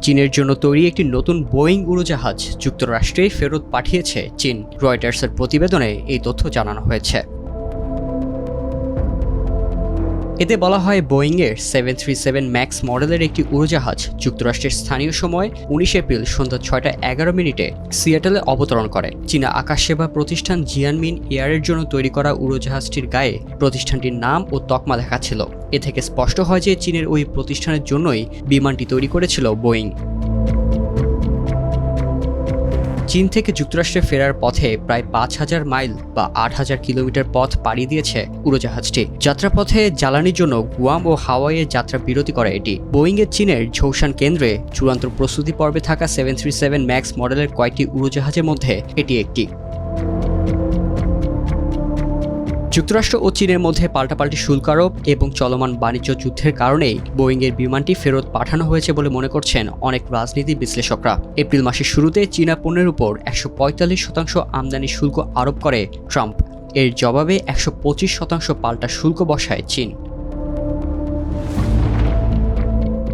চীনের জন্য তৈরি একটি নতুন বোয়িং উড়োজাহাজ যুক্তরাষ্ট্রে ফেরত পাঠিয়েছে চীন। রয়টার্সের প্রতিবেদনে এই তথ্য জানানো হয়েছে। এতে বলা হয়, বোয়িংয়ের 737 ম্যাক্স মডেলের একটি উড়োজাহাজ যুক্তরাষ্ট্রের স্থানীয় সময় 19 এপ্রিল সন্ধ্যা 6:11 সিয়াটেলে অবতরণ করে। চীনা আকাশ সেবা প্রতিষ্ঠান জিয়ানমিন এয়ারের জন্য তৈরি করা উড়োজাহাজটির গায়ে প্রতিষ্ঠানটির নাম ও তকমা লেখা ছিল। এ থেকে স্পষ্ট হয় যে চীনের ওই প্রতিষ্ঠানের জন্যই বিমানটি তৈরি করেছিল বোয়িং। চীন থেকে যুক্তরাষ্ট্রে ফেরার পথে প্রায় 5,000 মাইল বা 8,000 কিলোমিটার পথ পাড়ি দিয়েছে উড়োজাহাজটি। যাত্রাপথে জ্বালানির জন্য গুয়াম ও হাওয়াইয়ে যাত্রা বিরতি করে এটি। বোয়িংয়ের চীনের ঝৌসান কেন্দ্রে চূড়ান্ত প্রস্তুতি পর্বে থাকা 737 ম্যাক্স মডেলের কয়েকটি উড়োজাহাজের মধ্যে এটি একটি। যুক্তরাষ্ট্র ও চীনের মধ্যে পাল্টাপাল্টি শুল্ক আরোপ এবং চলমান বাণিজ্য যুদ্ধের কারণেই বোয়িংয়ের বিমানটি ফেরত পাঠানো হয়েছে বলে মনে করছেন অনেক রাজনীতি বিশ্লেষকরা। এপ্রিল মাসের শুরুতে চীনা পণ্যের উপর 145% আমদানি শুল্ক আরোপ করে ট্রাম্প। এর জবাবে 125% পাল্টা শুল্ক বসায় চীন।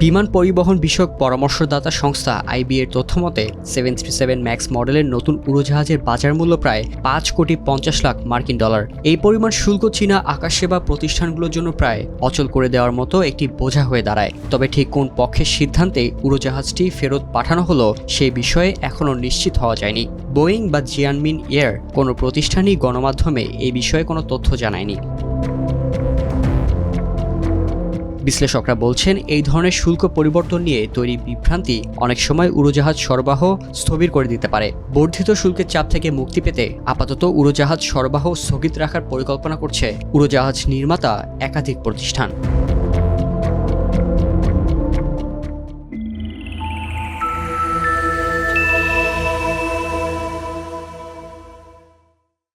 বিমান পরিবহন বিষয়ক পরামর্শদাতা সংস্থা আইবি এর তথ্যমতে 737 ম্যাক্স মডেলের নতুন উড়োজাহাজের বাজার মূল্য প্রায় $5,50,00,000। এই পরিমাণ শুল্ক চীনা আকাশ সেবা প্রতিষ্ঠানগুলোর জন্য প্রায় অচল করে দেওয়ার মতো একটি বোঝা হয়ে দাঁড়ায়। তবে ঠিক কোন পক্ষের সিদ্ধান্তে উড়োজাহাজটি ফেরত পাঠানো হলো সেই বিষয়ে এখনও নিশ্চিত হওয়া যায়নি। বোয়িং বা জিয়ানমিন এয়ার কোনো প্রতিষ্ঠানই গণমাধ্যমে এই বিষয়ে কোনো তথ্য জানায়নি। বিশ্লেষকরা বলছেন, এই ধরনের শুল্ক পরিবর্তন নিয়ে তৈরি বিভ্রান্তি অনেক সময় উড়োজাহাজ সরবরাহ স্থবির করে দিতে পারে। বর্ধিত শুল্কের চাপ থেকে মুক্তি পেতে আপাতত উড়োজাহাজ সরবরাহ স্থগিত রাখার পরিকল্পনা করছে উড়োজাহাজ নির্মাতা একাধিক প্রতিষ্ঠান।